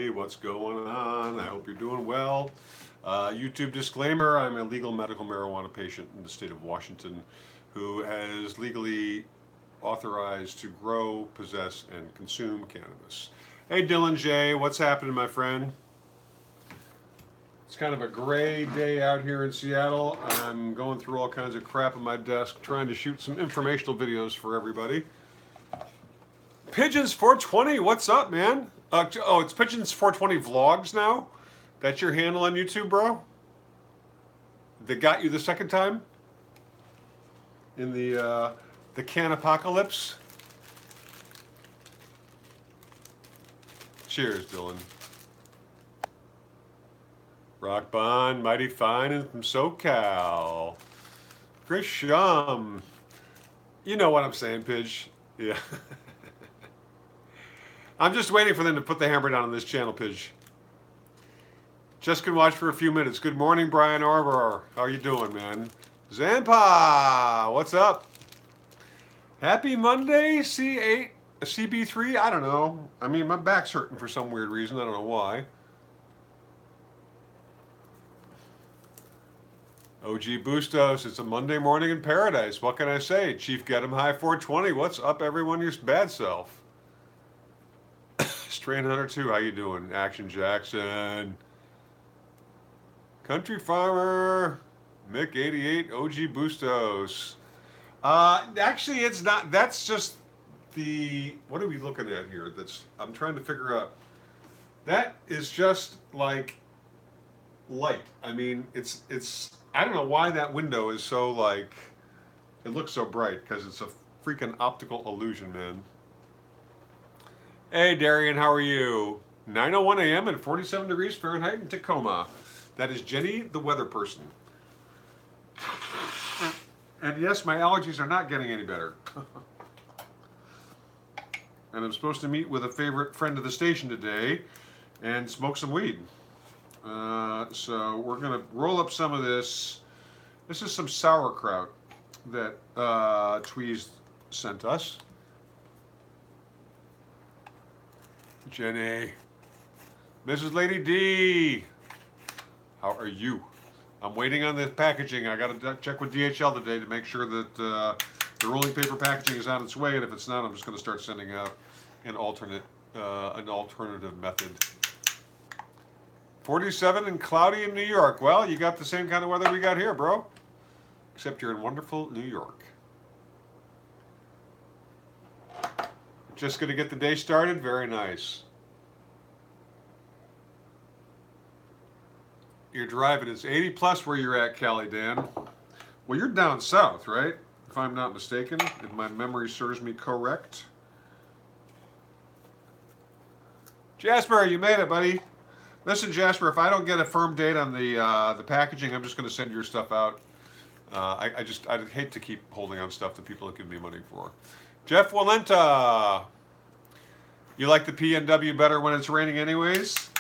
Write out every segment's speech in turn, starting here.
everybody. What's going on? I hope you're doing well. YouTube disclaimer, I'm a legal medical marijuana patient in the state of Washington who has legally authorized to grow, possess, and consume cannabis. Hey, Dylan J., what's happening, my friend? It's kind of a gray day out here in Seattle. I'm going through all kinds of crap on my desk, trying to shoot some informational videos for everybody. Pigeons 420, what's up, man? It's Pigeons 420 Vlogs now? That's your handle on YouTube, bro? That got you the second time? In the can apocalypse? Cheers, Dylan. Rock Bond, mighty fine, and from SoCal. Grisham. You know what I'm saying, Pidge. Yeah. I'm just waiting for them to put the hammer down on this channel, Pidge. Just can watch for a few minutes. Good morning, Brian Arbor. How you doing, man? Zampa, what's up? Happy Monday, C8, CB3? I don't know. I mean, my back's hurting for some weird reason. I don't know why. OG Bustos, it's a Monday morning in paradise. What can I say? Chief Get 'em High 420. What's up, everyone? Your bad self. Strain Hunter 2, how you doing? Action Jackson. Country Farmer. Mick 88, OG Bustos. Actually, it's not. That's just the. What are we looking at here? I'm trying to figure out. That is just like light. I mean, it's. I don't know why that window is so like. It looks so bright because it's a freaking optical illusion, man. Hey, Darian, how are you? 9:01 a.m. and 47 degrees Fahrenheit in Tacoma. That is Jenny, the weather person. And yes, my allergies are not getting any better. And I'm supposed to meet with a favorite friend of the station today and smoke some weed. So we're going to roll up some of this. This is some sauerkraut that Tweez sent us. Jenny. Mrs. Lady D. How are you? I'm waiting on the packaging. I got to check with DHL today to make sure that the rolling paper packaging is on its way. And if it's not, I'm just going to start sending out an alternative method. 47 and cloudy in New York. Well, you got the same kind of weather we got here, bro. Except you're in wonderful New York. Just going to get the day started. Very nice. You're driving. It's 80 plus where you're at, Cali Dan. Well, you're down south, right? If I'm not mistaken, if my memory serves me correct. Jasper, you made it, buddy. Listen, Jasper, if I don't get a firm date on the packaging, I'm just going to send your stuff out. I'd hate to keep holding on stuff that people give me money for. Jeff Walenta. You like the PNW better when it's raining anyways?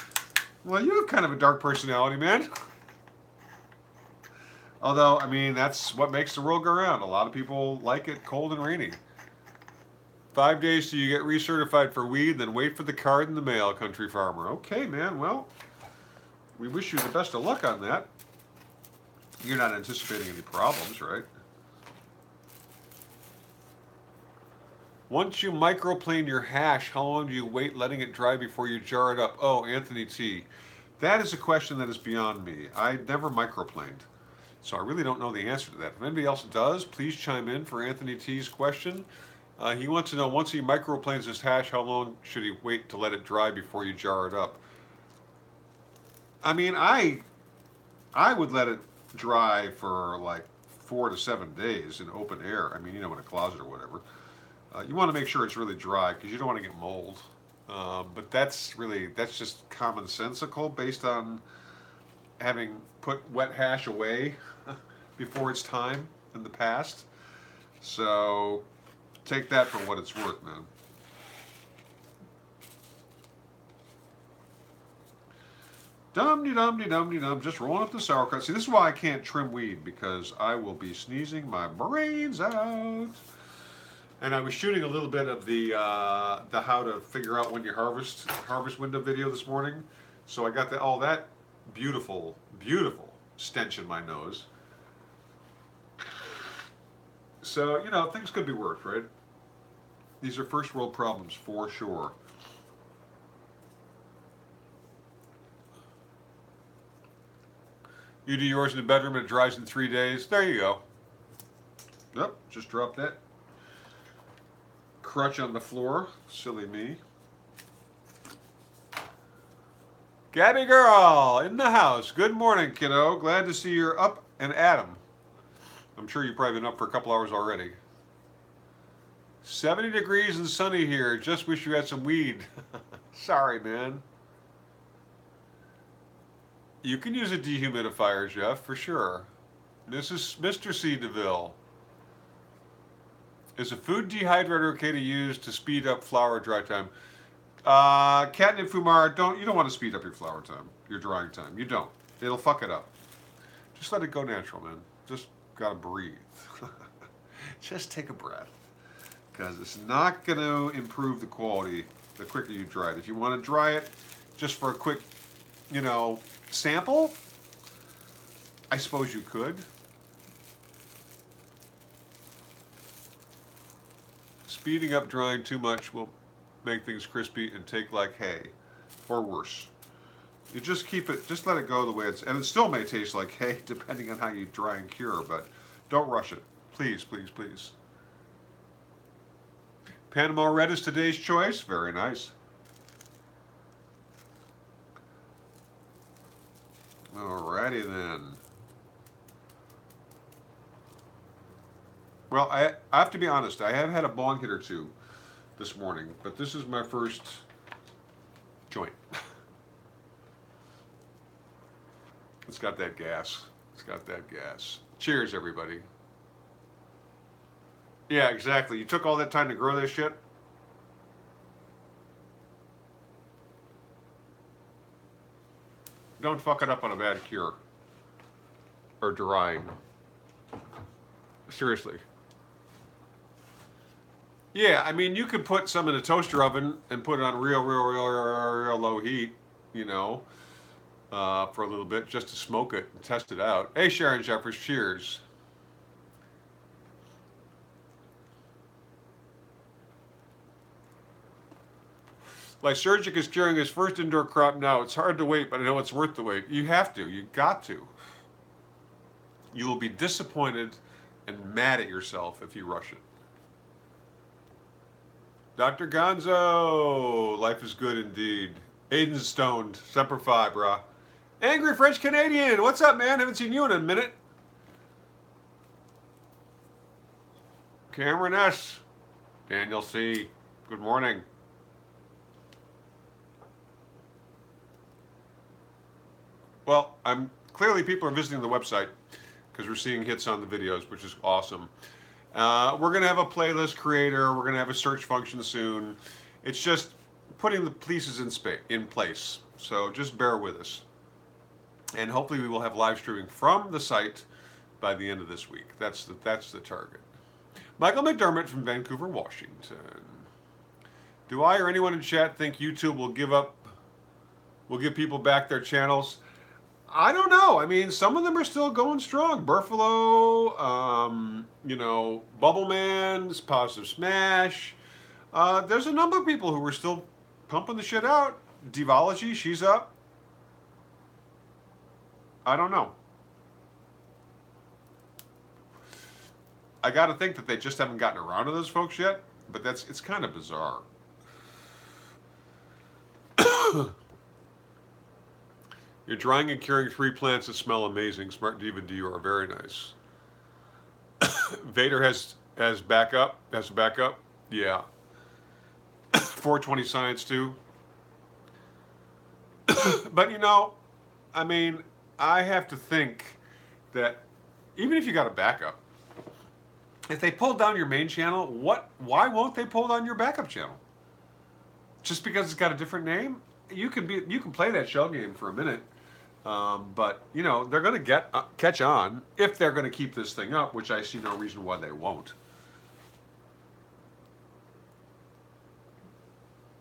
Well, you have kind of a dark personality, man. Although, I mean, that's what makes the world go round. A lot of people like it cold and rainy. 5 days till you get recertified for weed, then wait for the card in the mail, Country Farmer. Okay, man, well, we wish you the best of luck on that. You're not anticipating any problems, right? Once you microplane your hash, how long do you wait letting it dry before you jar it up? Oh, Anthony T. That is a question that is beyond me. I never microplaned, so I really don't know the answer to that. If anybody else does, please chime in for Anthony T's question. He wants to know, once he microplanes his hash, how long should he wait to let it dry before you jar it up? I mean, I would let it dry for like 4 to 7 days in open air. I mean, you know, in a closet or whatever. You want to make sure it's really dry because you don't want to get mold. But that's just commonsensical based on having put wet hash away before its time in the past. So take that for what it's worth, man. Dum-de-dum-de-dum-de-dum, just rolling up the sauerkraut. See, this is why I can't trim weed, because I will be sneezing my brains out. And I was shooting a little bit of the how to figure out when you harvest window video this morning. So I got all that beautiful, beautiful stench in my nose. So, things could be worse, right? These are first world problems for sure. You do yours in the bedroom and it dries in 3 days. There you go. Yep, just drop that crutch on the floor. Silly me. Gabby girl in the house. Good morning, kiddo. Glad to see you're up and at 'em. I'm sure you've probably been up for a couple hours already. 70 degrees and sunny here. Just wish you had some weed. Sorry, man. You can use a dehumidifier, Jeff, for sure. This is Mr. C. DeVille. Is a food dehydrator okay to use to speed up flour dry time? Catnip Fumar, you don't want to speed up your flour time, your drying time. You don't. It'll fuck it up. Just let it go natural, man. Just gotta breathe. Just take a breath. Because it's not going to improve the quality the quicker you dry it. If you want to dry it just for a quick, sample, I suppose you could. Speeding up drying too much will make things crispy and take like hay, or worse. You just just let it go the way it's, and it still may taste like hay depending on how you dry and cure, but don't rush it. Please, please, please. Panama Red is today's choice. Very nice. Alrighty then. Well, I have to be honest. I have had a bong hit or two this morning, but this is my first joint. It's got that gas. It's got that gas. Cheers, everybody. Yeah, exactly. You took all that time to grow this shit? Don't fuck it up on a bad cure. Or drying. Seriously. Yeah, I mean, you could put some in a toaster oven and put it on real low heat, for a little bit just to smoke it and test it out. Hey, Sharon Jeffers, cheers. Lysergic is curing his first indoor crop now. It's hard to wait, but I know it's worth the wait. You have to. You got to. You will be disappointed and mad at yourself if you rush it. Dr. Gonzo, life is good indeed. Aiden stoned, Semper Fi, brah. Angry French Canadian, what's up, man? Haven't seen you in a minute. Cameron S, Daniel C, good morning. Well, clearly people are visiting the website because we're seeing hits on the videos, which is awesome. We're going to have a playlist creator. We're going to have a search function soon. It's just putting the pieces in place. So just bear with us. And hopefully we will have live streaming from the site by the end of this week. That's the target. Michael McDermott from Vancouver, Washington. Do I or anyone in chat think YouTube will give people back their channels? I don't know. I mean, some of them are still going strong. Buffalo, Bubbleman's, Positive Smash. There's a number of people who are still pumping the shit out. Devology, she's up. I don't know. I got to think that they just haven't gotten around to those folks yet, but it's kind of bizarre. You're drying and curing 3 plants that smell amazing. Smart Diva D, you are very nice. Vader has backup. Has backup. Yeah. 420 Science too. But I mean, I have to think that even if you got a backup, if they pull down your main channel, why won't they pull down your backup channel? Just because it's got a different name? You can play that shell game for a minute. But they're going to catch on if they're going to keep this thing up, which I see no reason why they won't.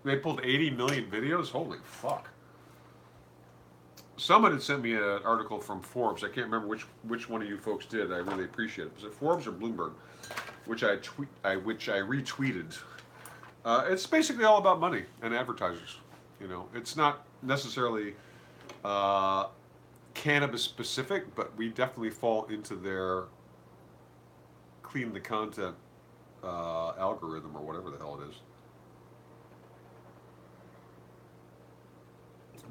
They pulled 80 million videos. Holy fuck! Someone had sent me an article from Forbes. I can't remember which one of you folks did. I really appreciate it. Was it Forbes or Bloomberg? Which I retweeted. It's basically all about money and advertisers. You know, it's not necessarily cannabis specific, but we definitely fall into their clean the content algorithm or whatever the hell it is.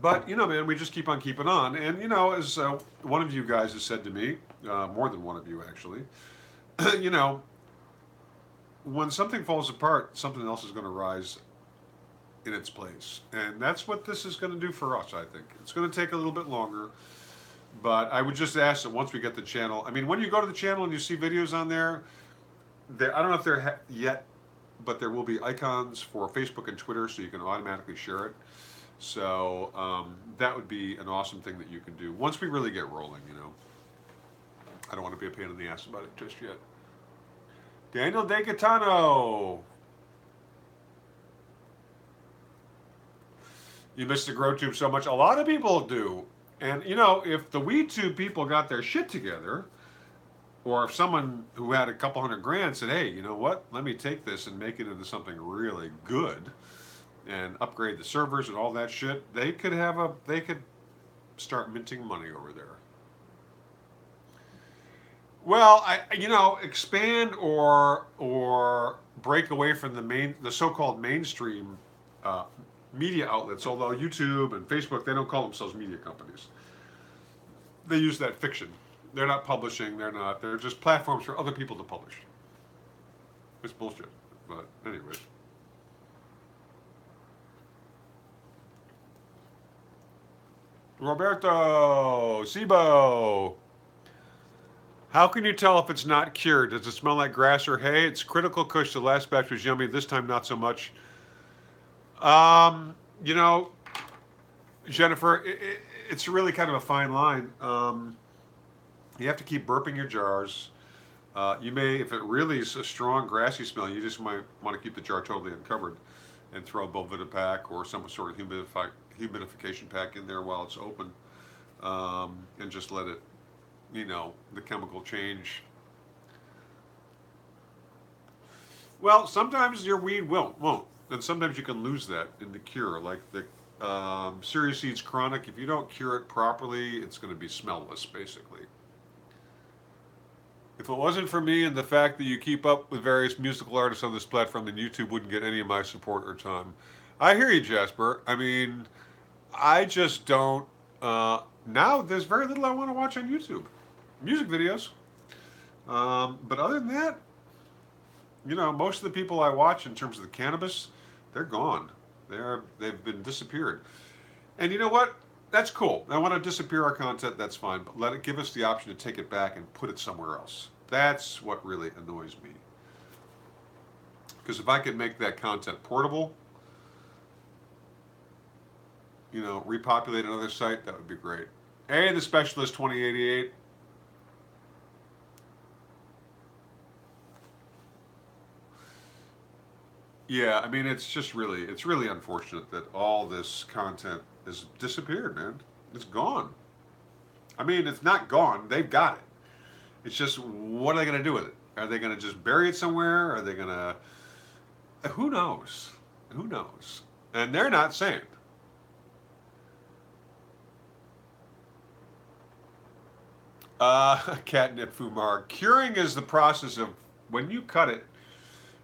But you know, man, we just keep on keeping on. And you know, as one of you guys has said to me, more than one of you actually, you know, when something falls apart, something else is going to rise in its place, and that's what this is going to do for us. I think it's going to take a little bit longer, but I would just ask that once we get the channel. I mean, when you go to the channel and you see videos on there, I don't know if they're yet, but there will be icons for Facebook and Twitter, so you can automatically share it. So that would be an awesome thing that you can do once we really get rolling. You know, I don't want to be a pain in the ass about it just yet. Daniel De Catano. You miss the GrowTube so much. A lot of people do. And, you know, if the WeedTube people got their shit together, or if someone who had a couple $100,000 said, hey, you know what, let me take this and make it into something really good and upgrade the servers and all that shit, they could start minting money over there. Well, you know, expand or break away from the so-called mainstream media outlets. Although YouTube and Facebook, they don't call themselves media companies. They use that fiction. They're not publishing. They're just platforms for other people to publish. It's bullshit. But anyways. Roberto Sibo. How can you tell if it's not cured? Does it smell like grass or hay? It's critical kush. The last batch was yummy. This time, not so much. You know, Jennifer, it's really kind of a fine line. You have to keep burping your jars. You may, if it really is a strong grassy smell, you just might want to keep the jar totally uncovered and throw a Belvita pack or some sort of humidification pack in there while it's open, and just let it, you know, the chemical change. Well, sometimes your weed won't, and sometimes you can lose that in the cure. Like the Serious Seeds Chronic, if you don't cure it properly, it's going to be smellless, basically. If it wasn't for me and the fact that you keep up with various musical artists on this platform, then YouTube wouldn't get any of my support or time. I hear you, Jasper. I mean, I just don't. Now there's very little I want to watch on YouTube. Music videos. But other than that, you know, most of the people I watch in terms of the cannabis, they're gone. They've been disappeared. And you know what? That's cool. I want to disappear our content, that's fine. But give us the option to take it back and put it somewhere else. That's what really annoys me. Because if I could make that content portable, you know, repopulate another site, that would be great. Hey, the Specialist 2088. Yeah, I mean, it's really unfortunate that all this content has disappeared, man. It's gone. I mean, it's not gone. They've got it. It's just, what are they going to do with it? Are they going to just bury it somewhere? Are they going to... Who knows? Who knows? And they're not saying. Catnip Fumar. Curing is the process of, when you cut it,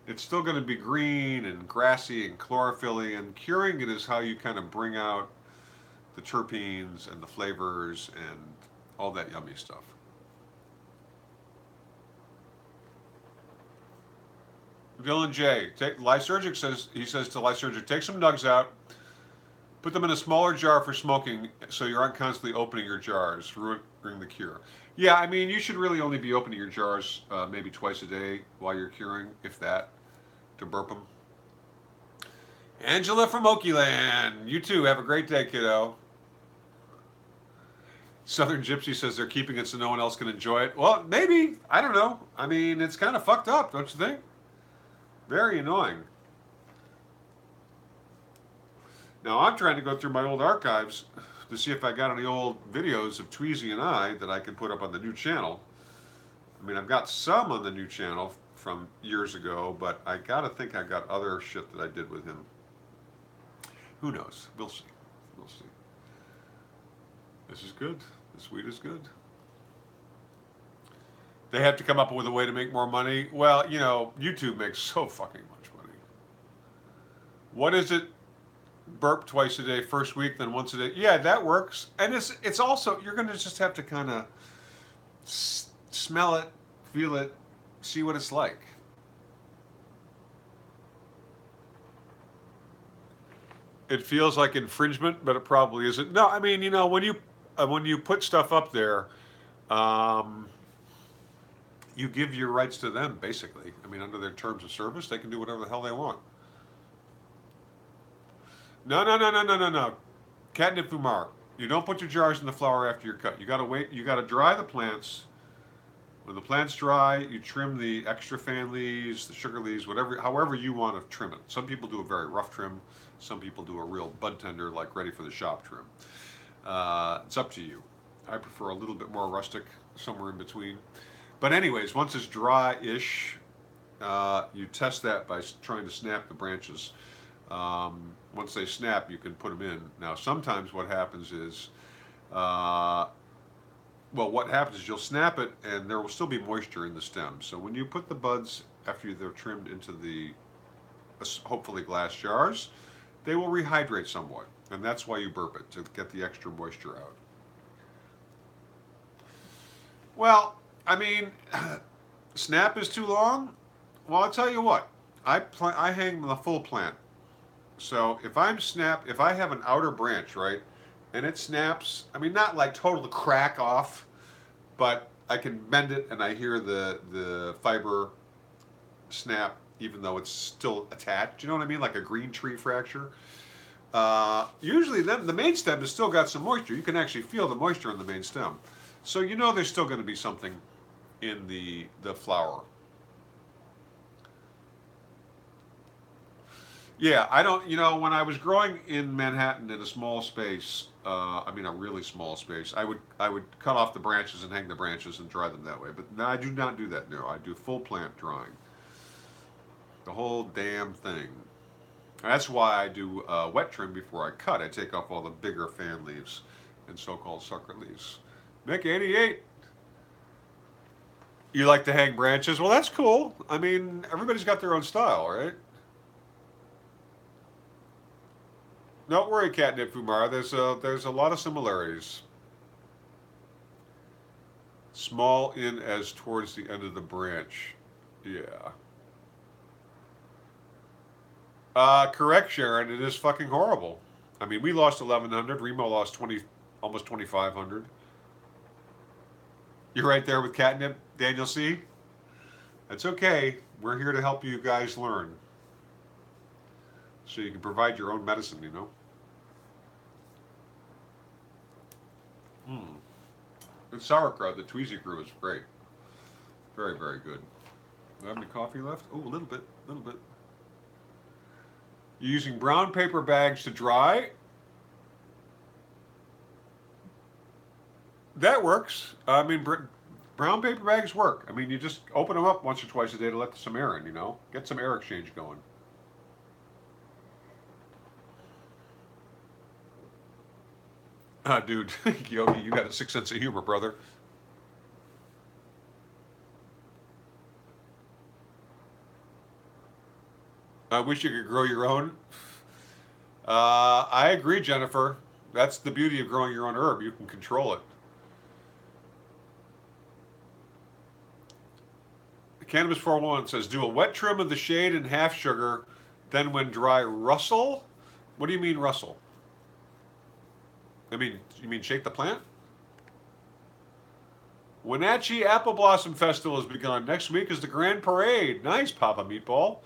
it's still going to be green and grassy and chlorophyll-y, and curing it is how you kind of bring out the terpenes and the flavors and all that yummy stuff. Dylan J. Lysergic says to Lysergic, take some nugs out, put them in a smaller jar for smoking so you aren't constantly opening your jars, ruining the cure. Yeah, I mean, you should really only be opening your jars maybe twice a day while you're curing, if that, to burp them. Angela from Oakeyland, you too. Have a great day, kiddo. Southern Gypsy says they're keeping it so no one else can enjoy it. Well, maybe. I don't know. I mean, it's kind of fucked up, don't you think? Very annoying. Now I'm trying to go through my old archives to see if I got any old videos of Tweezy and I that I can put up on the new channel. I mean, I've got some on the new channel from years ago, but I gotta think I got other shit that I did with him. Who knows? We'll see. We'll see. This is good. This weed is good. They have to come up with a way to make more money. Well, you know, YouTube makes so fucking much money. What is it? Burp twice a day, first week, then once a day. Yeah, that works. And it's also you're gonna just have to kind of smell it, feel it, see what it's like. It feels like infringement, but it probably isn't. No, I mean, you know, when you put stuff up there, um, you give your rights to them basically. I mean, under their terms of service, they can do whatever the hell they want. No, no, no, no, no, no, no. Catnip fumar. You don't put your jars in the flower after you're cut. You gotta wait. You gotta dry the plants. When the plant's dry, you trim the extra fan leaves, the sugar leaves, whatever, however you want to trim it. Some people do a very rough trim. Some people do a real bud tender, like ready for the shop trim. It's up to you. I prefer a little bit more rustic, somewhere in between. But anyways, once it's dry-ish, you test that by trying to snap the branches. Once they snap, you can put them in. Now, sometimes what happens is, well, what happens is you'll snap it, and there will still be moisture in the stem. So when you put the buds after they're trimmed into the hopefully glass jars, they will rehydrate somewhat, and that's why you burp it to get the extra moisture out. Well, I mean, snap is too long. Well, I'll tell you what. I hang the full plant. So if I have an outer branch, right, and it snaps, I mean, not like total crack off, but I can bend it and I hear the fiber snap even though it's still attached. You know what I mean? Like a green tree fracture. Usually, then the main stem has still got some moisture. You can actually feel the moisture in the main stem, so you know there's still going to be something in the flower. Yeah, I don't. You know, when I was growing in Manhattan in a small space, I mean a really small space, I would cut off the branches and hang the branches and dry them that way. But no, I do not do that now. I do full plant drying, the whole damn thing. That's why I do wet trim before I cut. I take off all the bigger fan leaves and so-called sucker leaves. Mick 88. You like to hang branches? Well, that's cool. I mean, everybody's got their own style, right? Don't worry, Catnip Fumar. There's a lot of similarities. Small in as towards the end of the branch. Yeah. Correct, Sharon. It is fucking horrible. I mean, we lost 1,100. Remo lost 20, almost 2,500. You're right there with catnip, Daniel C. That's okay. We're here to help you guys learn, so you can provide your own medicine. You know. Hmm. The sauerkraut, the Tweezy grew is great. Very, very good. Do I have any coffee left? Oh, a little bit, a little bit. You're using brown paper bags to dry. That works. I mean, brown paper bags work. I mean, you just open them up once or twice a day to let some air in, you know? Get some air exchange going. Dude, Yogi, you got a sick sense of humor, brother. I wish you could grow your own. I agree, Jennifer. That's the beauty of growing your own herb. You can control it. Cannabis 401 says, do a wet trim of the shade and half sugar, then when dry, rustle? What do you mean rustle? I mean, you mean shake the plant? Wenatchee Apple Blossom Festival has begun. Next week is the Grand Parade. Nice, Papa Meatball.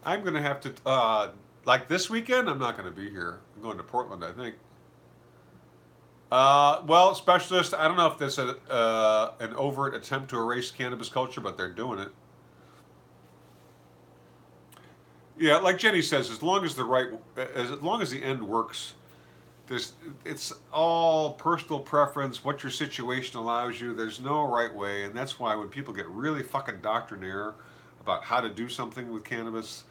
I'm going to have to, like this weekend, I'm not going to be here. I'm going to Portland, I think. Well, specialist, I don't know if this is an overt attempt to erase cannabis culture, but they're doing it. Yeah, like Jenny says, as long as the end works, there's it's all personal preference, what your situation allows you. There's no right way, and that's why when people get really fucking doctrinaire about how to do something with cannabis,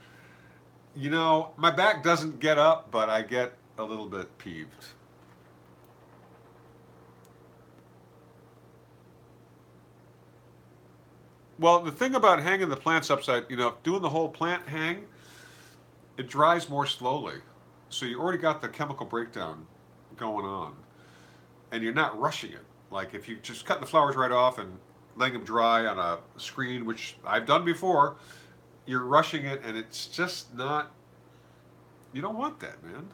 my back doesn't get up, but I get a little bit peeved. Well, the thing about hanging the plants upside, doing the whole plant hang, it dries more slowly. So you already got the chemical breakdown going on, and you're not rushing it. Like if you just cut the flowers right off and letting them dry on a screen, which I've done before, you're rushing it, and it's just not. You don't want that, man.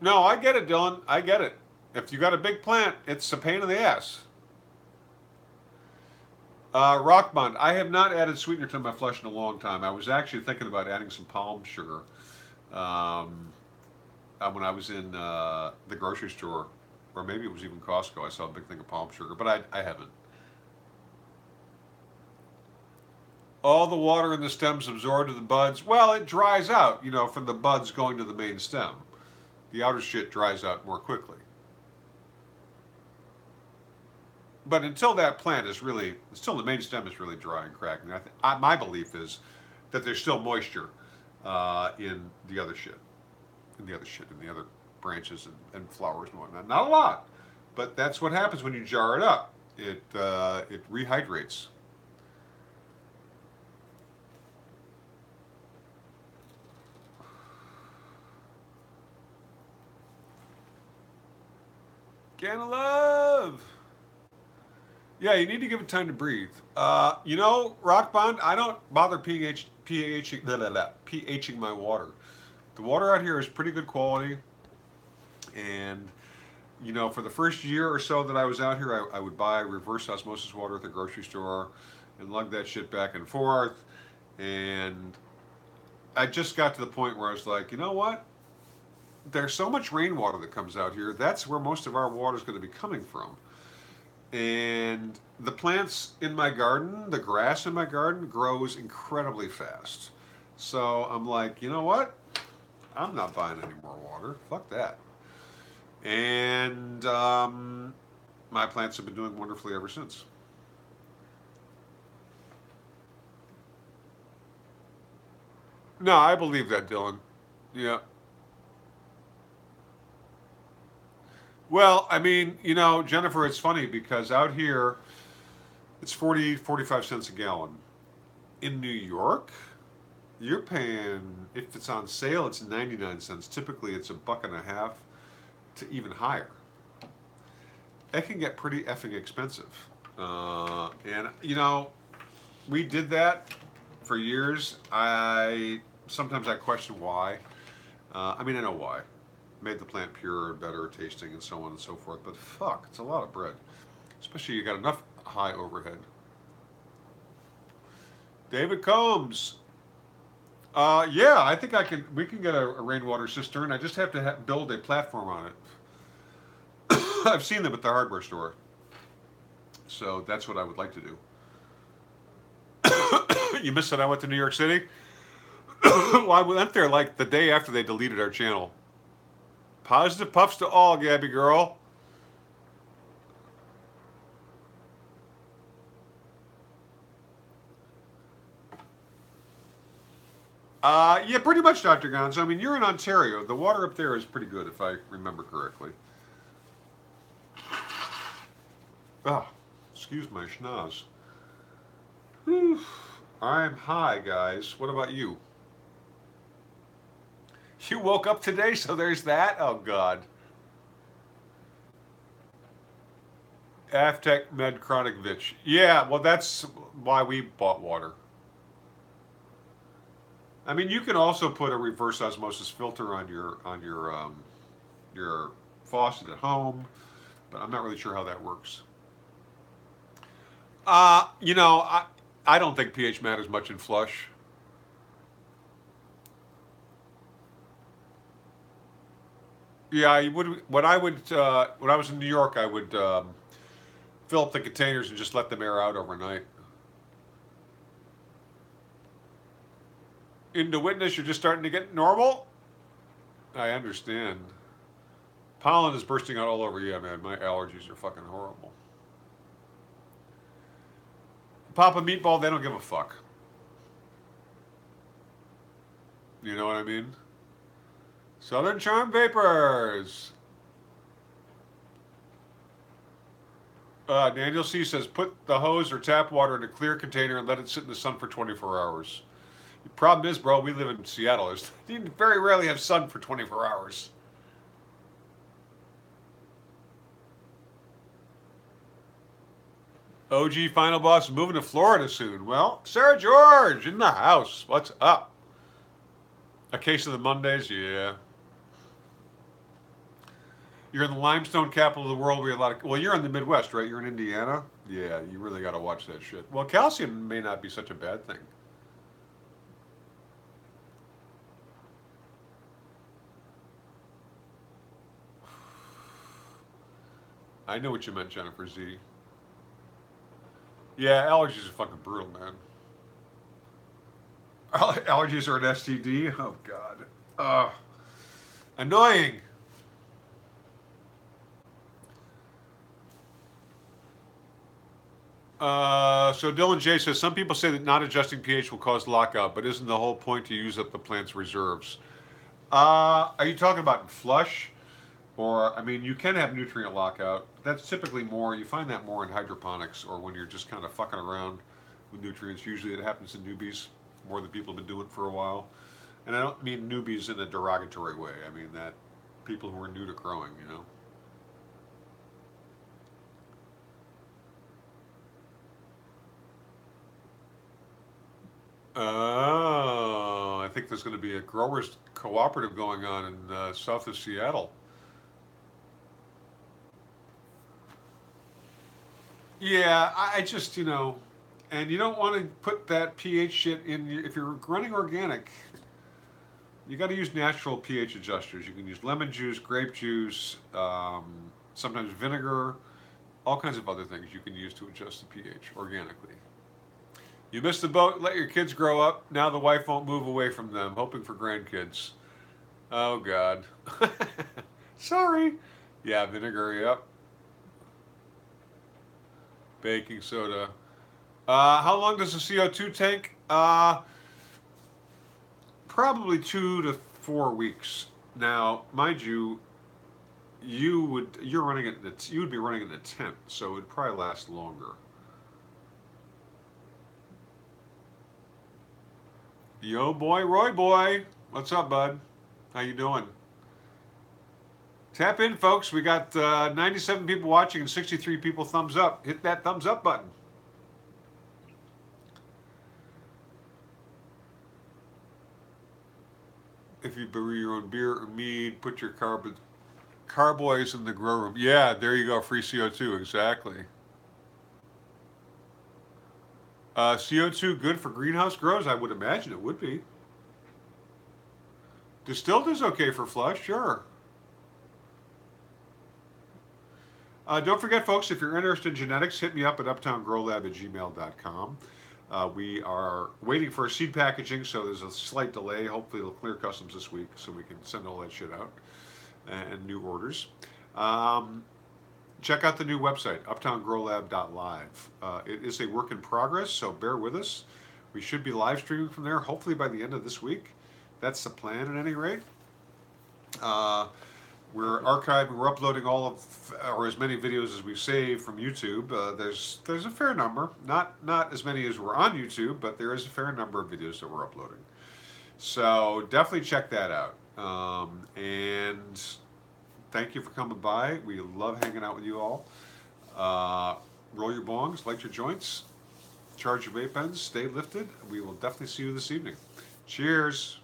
No, I get it, Dylan. I get it. If you got a big plant, it's a pain in the ass. Rock Bond. I have not added sweetener to my flush in a long time. I was actually thinking about adding some palm sugar um, when I was in the grocery store, or maybe it was even Costco. I saw a big thing of palm sugar, but I haven't. All the water in the stems absorbed to the buds. Well, it dries out, from the buds going to the main stem. The outer shit dries out more quickly. But until the main stem is really dry and cracking, my belief is that there's still moisture in the other shit, in the other branches and flowers and whatnot. Not a lot, but that's what happens when you jar it up. It rehydrates. Can love. Yeah, you need to give it time to breathe. Rock Bond, I don't bother pHing my water. The water out here is pretty good quality, and for the first year or so that I was out here, I would buy reverse osmosis water at the grocery store and lug that shit back and forth. And I just got to the point where I was like, you know what? There's so much rainwater that comes out here. That's where most of our water is going to be coming from. And the plants in my garden, the grass in my garden grows incredibly fast. So I'm like, you know what? I'm not buying any more water. Fuck that. And my plants have been doing wonderfully ever since. No, I believe that, Dylan. Yeah. Well, I mean, Jennifer, it's funny because out here it's 40, 45 cents a gallon. In New York, you're paying, if it's on sale, it's 99 cents. Typically, it's a buck and a half to even higher. That can get pretty effing expensive. And, we did that for years. Sometimes I question why. I mean, I know why. Made the plant purer, better tasting, and so on and so forth. But fuck, it's a lot of bread. Especially you got enough high overhead. David Combs. Yeah, I think I can. We can get a rainwater cistern. I just have to build a platform on it. I've seen them at the hardware store, so that's what I would like to do. You missed that I went to New York City. Well, I went there like the day after they deleted our channel. Positive puffs to all, Gabby girl. Yeah, pretty much, Dr. Gonzo. I mean, you're in Ontario. The water up there is pretty good, if I remember correctly. Ah, excuse my schnoz. Whew. I'm high, guys. What about you? You woke up today, so there's that? Oh, God. Aftec Med Chronic Vich. Yeah, well, that's why we bought water. I mean, you can also put a reverse osmosis filter on your faucet at home, but I'm not really sure how that works. I don't think pH matters much in flush. Yeah, I would. When I was in New York, I would fill up the containers and just let them air out overnight. Into Witness, you're just starting to get normal? I understand. Pollen is bursting out all over. Yeah, man, my allergies are fucking horrible. Papa Meatball, they don't give a fuck. You know what I mean? Southern Charm Vapors. Daniel C says, put the hose or tap water in a clear container and let it sit in the sun for 24 hours. The problem is, bro, we live in Seattle. You very rarely have sun for 24 hours. OG Final Boss moving to Florida soon. Well, Sarah George in the house. What's up? A case of the Mondays? Yeah. You're in the limestone capital of the world. We have a lot of. Well, you're in the Midwest, right? You're in Indiana. Yeah, you really got to watch that shit. Well, calcium may not be such a bad thing. I know what you meant, Jennifer Z. Yeah, allergies are fucking brutal, man. Allergies are an STD. Oh God. Annoying. So Dylan J says some people say that not adjusting pH will cause lockout, but isn't the whole point to use up the plant's reserves? Are you talking about in flush? Or, I mean, you can have nutrient lockout. That's typically more, you find that more in hydroponics or when you're just kind of fucking around with nutrients. Usually it happens in newbies more than people have been doing it for a while. And I don't mean newbies in a derogatory way. I mean that people who are new to growing, you know. Oh, I think there's going to be a growers cooperative going on in south of Seattle. Yeah, I just, and you don't want to put that pH shit in. If you're running organic, you got to use natural pH adjusters. You can use lemon juice, grape juice, sometimes vinegar, all kinds of other things you can use to adjust the pH organically. You missed the boat, let your kids grow up. Now the wife won't move away from them, hoping for grandkids. Oh, God. Sorry. Yeah, vinegar, yep. Baking soda. How long does a CO2 tank? Probably 2 to 4 weeks. Now, mind you, you're running it. You would be running it in a tent, so it would probably last longer. Yo, boy, Roy boy, what's up, bud? How you doing? Tap in, folks. We got 97 people watching and 63 people thumbs up. Hit that thumbs up button. If you brew your own beer or mead, put your carboys in the grow room. Yeah, there you go. Free CO2. Exactly. CO2 good for greenhouse grows? I would imagine it would be. Distilled is okay for flush, sure. Don't forget, folks, if you're interested in genetics, hit me up at uptowngrowlab@gmail.com. We are waiting for seed packaging, so there's a slight delay. Hopefully, it'll clear customs this week so we can send all that shit out and new orders. Check out the new website, uptowngrowlab.live. It is a work in progress, so bear with us. We should be live streaming from there, hopefully by the end of this week. That's the plan at any rate. We're archiving, we're uploading all of, or as many videos as we save from YouTube. There's a fair number, not as many as were on YouTube, but there is a fair number of videos that we're uploading. So definitely check that out. And thank you for coming by. We love hanging out with you all. Roll your bongs, light your joints, charge your vape pens, stay lifted. We will definitely see you this evening. Cheers.